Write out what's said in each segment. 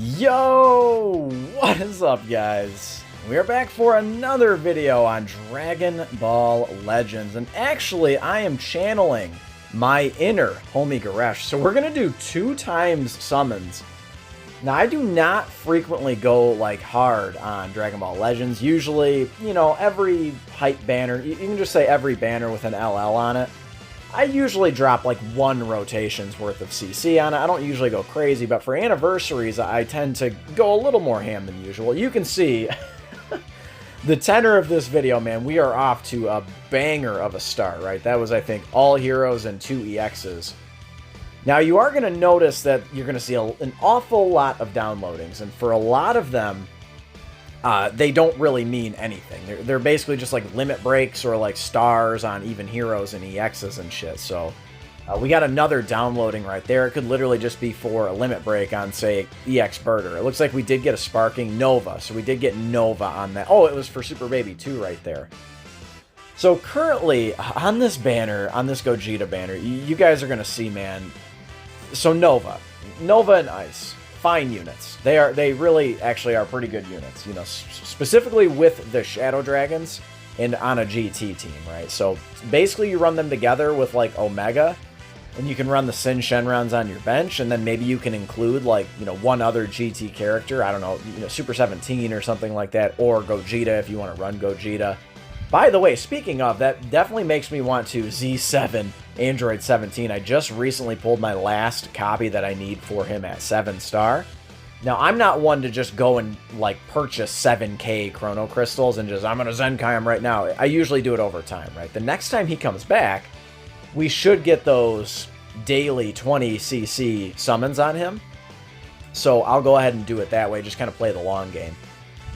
Yo! What is up, guys? We are back for another video on Dragon Ball Legends, and actually I am channeling my inner homie Goresh, so we're gonna do 2 times summons. Now, I do not frequently go like hard on Dragon Ball Legends. Usually, you know, every hype banner, you can just say every banner with an LL on it. I usually drop like 1 rotation's worth of CC on it. I don't usually go crazy, but for anniversaries, I tend to go a little more ham than usual. You can see the tenor of this video, man. We are off to a banger of a start, right? That was, I think, all heroes and 2 EXs. Now, you are going to notice that you're going to see an awful lot of downloadings, and for a lot of them, they don't really mean anything. They're basically just like limit breaks or like stars on even heroes and EXs and shit. So we got another downloading right there. It could literally just be for a limit break on, say, EX Birder. It looks like we did get a sparking Nova. So we did get Nova on that. Oh, it was for Super Baby 2 right there. So currently on this banner, on this Gogeta banner, you guys are going to see, man. So Nova and Ice. Fine units. They really actually are pretty good units, you know, specifically with the Shadow Dragons and on a GT team, right? So basically you run them together with like Omega, and you can run the Sin Shenrons on your bench, and then maybe you can include like, you know, one other GT character, I don't know, you know, Super 17 or something like that, or Gogeta if you want to run Gogeta. By the way, speaking of, that definitely makes me want to Z7 Android 17. I just recently pulled my last copy that I need for him at 7-star. Now, I'm not one to just go and, like, purchase 7K Chrono Crystals and just, I'm going to Zenkai him right now. I usually do it over time, right? The next time he comes back, we should get those daily 20cc summons on him. So I'll go ahead and do it that way, just kind of play the long game.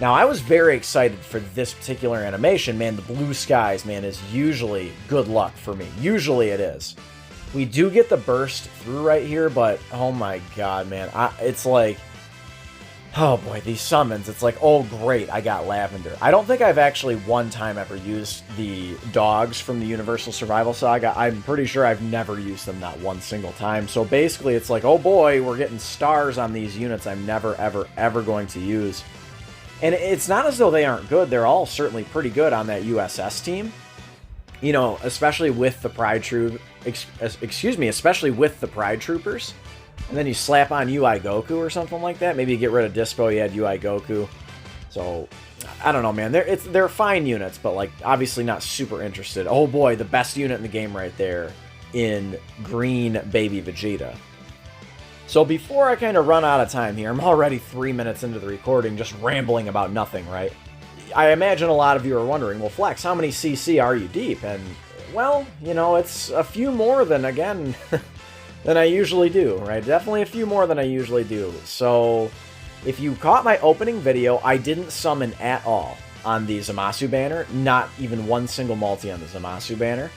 Now, I was very excited for this particular animation, man. The blue skies, man, is usually good luck for me. Usually it is. We do get the burst through right here, but oh my god, man. It's like, oh boy, these summons, it's like, oh great, I got Lavender. I don't think I've actually one time ever used the dogs from the Universal Survival Saga. I'm pretty sure I've never used them, not one single time. So basically it's like, oh boy, we're getting stars on these units I'm never, ever, ever going to use. And it's not as though they aren't good. They're all certainly pretty good on that USS team. You know, especially with the Pride especially with the Pride Troopers. And then you slap on UI Goku or something like that. Maybe you get rid of Dispo, you add UI Goku. So, I don't know, man. They're fine units, but, like, obviously not super interested. Oh boy, the best unit in the game right there in green Baby Vegeta. So before I kind of run out of time here, I'm already 3 minutes into the recording just rambling about nothing, right? I imagine a lot of you are wondering, well, Flex, how many CC are you deep? And, well, you know, it's a few more than, again, than I usually do, right? Definitely a few more than I usually do. So if you caught my opening video, I didn't summon at all on the Zamasu banner, not even one single multi on the Zamasu banner.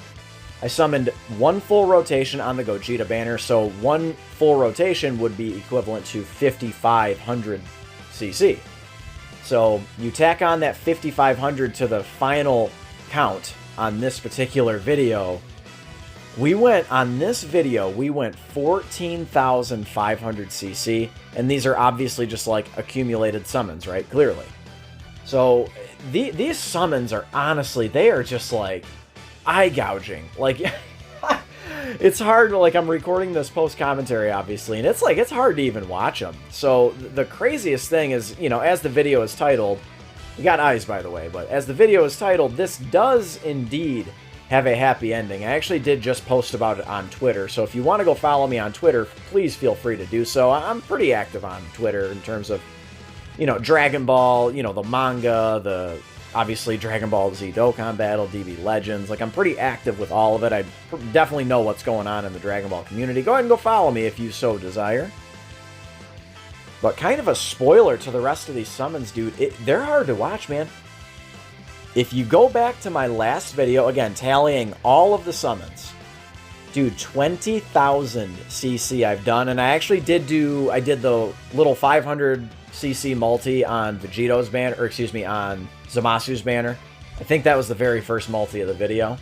I summoned 1 full rotation on the Gogeta banner, so 1 full rotation would be equivalent to 5,500 CC. So you tack on that 5,500 to the final count on this particular video. On this video, we went 14,500 CC, and these are obviously just like accumulated summons, right? Clearly. So these summons are honestly, they are just like eye gouging. Like, it's hard, like, I'm recording this post commentary obviously, and it's like, it's hard to even watch them. So the craziest thing is, you know, as the video is titled, you got eyes by the way, but as the video is titled, this does indeed have a happy ending. I actually did just post about it on Twitter, so if you want to go follow me on Twitter, please feel free to do so. I'm pretty active on Twitter in terms of, you know, Dragon Ball, you know, the manga, obviously Dragon Ball Z Dokkan Battle, DB Legends. Like, I'm pretty active with all of it. I definitely know what's going on in the Dragon Ball community. Go ahead and go follow me if you so desire. But kind of a spoiler to the rest of these summons, dude. They're hard to watch, man. If you go back to my last video, again, tallying all of the summons, dude, 20,000 CC I've done. And I actually did the little 500 CC multi on Vegeto's banner, or excuse me, on Zamasu's banner. I think that was the very first multi of the video.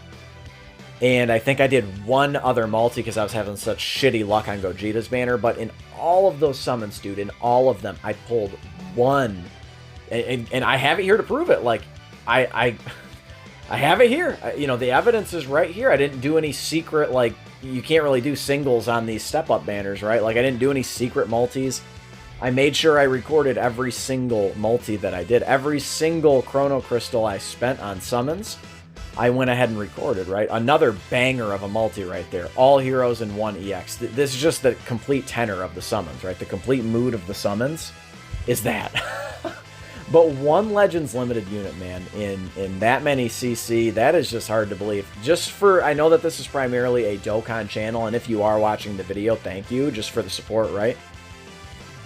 And I think I did one other multi because I was having such shitty luck on Gogeta's banner. But in all of those summons, dude, in all of them, I pulled one. And I have it here to prove it. Like, I have it here. You know, the evidence is right here. I didn't do any secret, like, you can't really do singles on these step-up banners, right? Like, I didn't do any secret multis. I made sure I recorded every single multi that I did. Every single Chrono Crystal I spent on summons, I went ahead and recorded, right? Another banger of a multi right there. All heroes in one EX. This is just the complete tenor of the summons, right? The complete mood of the summons is that. But one Legends Limited unit, man, in that many CC, that is just hard to believe. Just for, I know that this is primarily a Dokkan channel, and if you are watching the video, thank you, just for the support, right?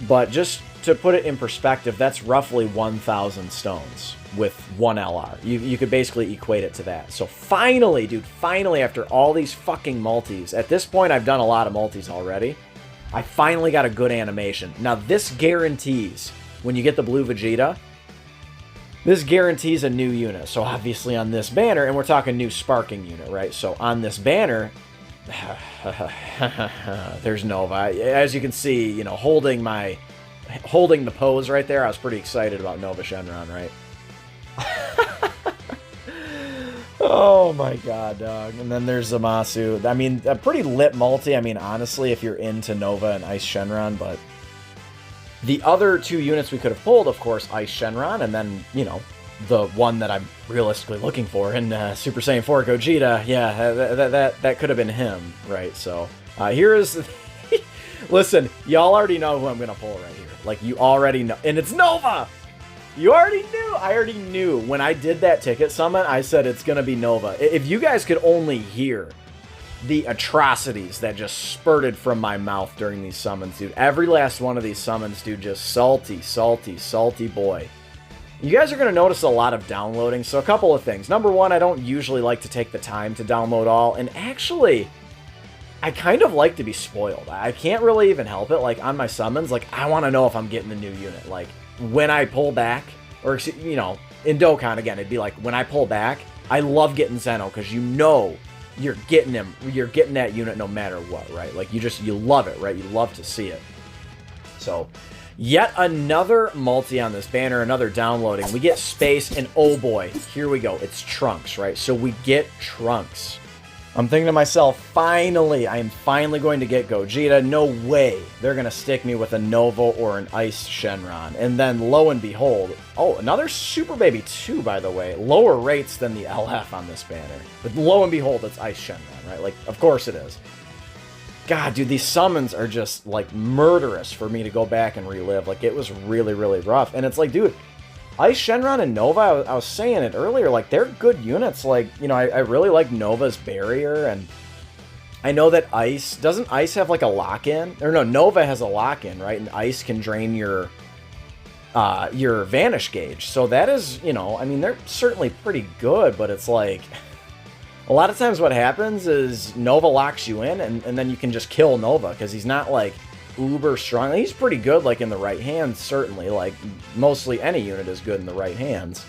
But just to put it in perspective, that's roughly 1,000 stones with one LR. You could basically equate it to that. So finally, dude, finally, after all these fucking multis, at this point, I've done a lot of multis already, I finally got a good animation. Now, this guarantees, when you get the blue Vegeta, this guarantees a new unit. So obviously on this banner, and we're talking new sparking unit, right? So on this banner, there's Nova. As you can see, you know, holding the pose right there, I was pretty excited about Nova Shenron, right? Oh my god, dog. And then there's Zamasu. I mean, a pretty lit multi, I mean, honestly, if you're into Nova and Ice Shenron, but the other two units we could have pulled, of course, Ice Shenron, and then, you know, the one that I'm realistically looking for in Super Saiyan 4 Gogeta. Yeah, that could have been him, right? So, here is... Listen, y'all already know who I'm going to pull right here. Like, you already know. And it's Nova! You already knew! I already knew. When I did that ticket summon, I said it's going to be Nova. If you guys could only hear the atrocities that just spurted from my mouth during these summons, dude. Every last one of these summons, dude, just salty, salty, salty boy. You guys are going to notice a lot of downloading, so a couple of things. Number one, I don't usually like to take the time to download all, and actually, I kind of like to be spoiled. I can't really even help it. Like, on my summons, like, I want to know if I'm getting the new unit. Like, when I pull back, or, you know, in Dokkan, again, it'd be like, when I pull back, I love getting Zeno, because you know you're getting him, you're getting that unit no matter what, right? Like, you love it, right? You love to see it. So, yet another multi on this banner, another downloading. We get Space, and oh boy, here we go. It's Trunks, right? So we get Trunks. I'm thinking to myself, finally, I am finally going to get Gogeta. No way they're going to stick me with a Nova or an Ice Shenron. And then, lo and behold, oh, another Super Baby 2, by the way. Lower rates than the LF on this banner. But lo and behold, it's Ice Shenron, right? Like, of course it is. God, dude, these summons are just, like, murderous for me to go back and relive. Like, it was really, really rough. And it's like, dude, Ice Shenron and Nova, I was saying it earlier, like, they're good units. Like, you know, I really like Nova's barrier, and I know that Ice, doesn't Ice have, like, a lock-in? Or no, Nova has a lock-in, right? And Ice can drain your Vanish gauge. So that is, you know, I mean, they're certainly pretty good, but it's like, a lot of times what happens is Nova locks you in, and then you can just kill Nova, because he's not, like, uber strong. He's pretty good, like, in the right hands, certainly. Like, mostly any unit is good in the right hands.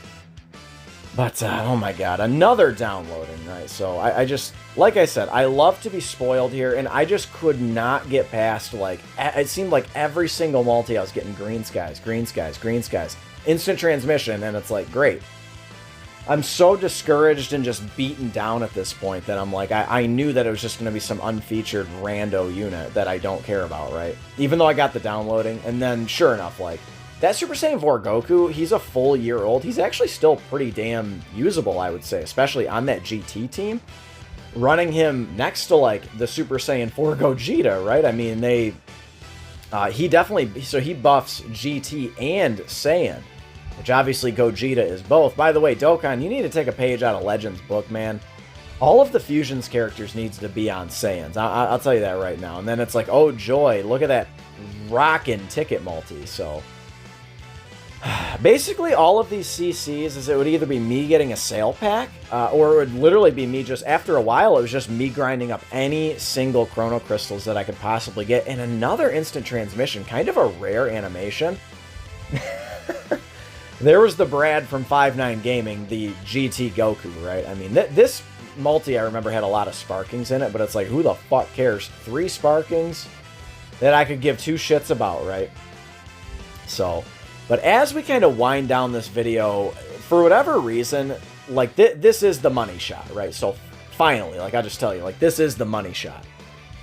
But, oh my god, another downloading, right? So, I just, like I said, I love to be spoiled here, and I just could not get past, like, it seemed like every single multi I was getting green skies, green skies, green skies. Instant transmission, and it's like, great. I'm so discouraged and just beaten down at this point that I'm like, I knew that it was just going to be some unfeatured rando unit that I don't care about, right? Even though I got the downloading, and then, sure enough, like, that Super Saiyan 4 Goku, he's a full year old. He's actually still pretty damn usable, I would say, especially on that GT team. Running him next to, like, the Super Saiyan 4 Gogeta, right? I mean, he definitely, so he buffs GT and Saiyan, which obviously Gogeta is both. By the way, Dokkan, you need to take a page out of Legends book, man. All of the Fusions characters needs to be on Saiyans. I'll tell you that right now. And then it's like, oh joy, look at that rockin' ticket multi. So, basically all of these CCs is it would either be me getting a sale pack, or it would literally be me just, after a while, it was just me grinding up any single Chrono Crystals that I could possibly get. And another instant transmission, kind of a rare animation. There was the Brad from 5-9 Gaming, the GT Goku, right? I mean, this multi, I remember, had a lot of sparkings in it, but it's like, who the fuck cares? 3 sparkings that I could give 2 shits about, right? So, but as we kind of wind down this video, for whatever reason, like, this is the money shot, right? So, finally, like, I'll just tell you, like, this is the money shot.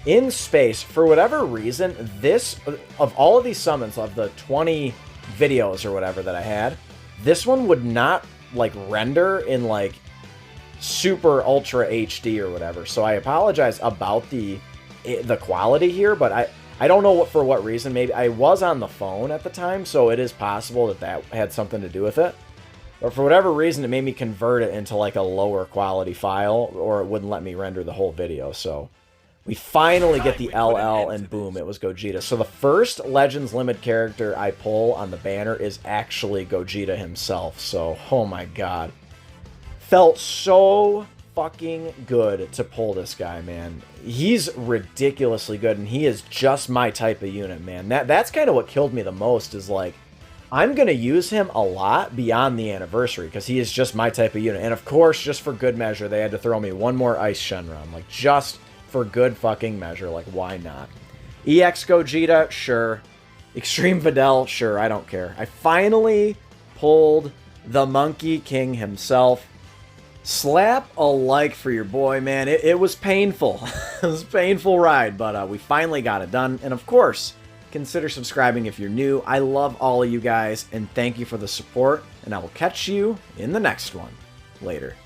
In space, for whatever reason, this, of all of these summons, of the 20 videos or whatever that I had, this one would not, like, render in, like, super ultra HD or whatever. So I apologize about the quality here, but I don't know for what reason. Maybe I was on the phone at the time, so it is possible that had something to do with it. But for whatever reason, it made me convert it into, like, a lower quality file, or it wouldn't let me render the whole video. So we finally get the LL, and boom, it was Gogeta. So the first Legends Limit character I pull on the banner is actually Gogeta himself. So, oh my god. Felt so fucking good to pull this guy, man. He's ridiculously good, and he is just my type of unit, man. That's kind of what killed me the most, is like, I'm going to use him a lot beyond the anniversary, because he is just my type of unit. And of course, just for good measure, they had to throw me one more Ice Shenron. Like, just for good fucking measure. Like, why not? EX Gogeta, sure. Extreme Videl, sure, I don't care. I finally pulled the Monkey King himself. Slap a like for your boy, man. It was painful. It was a painful ride, but we finally got it done. And of course, consider subscribing if you're new. I love all of you guys, and thank you for the support, and I will catch you in the next one. Later.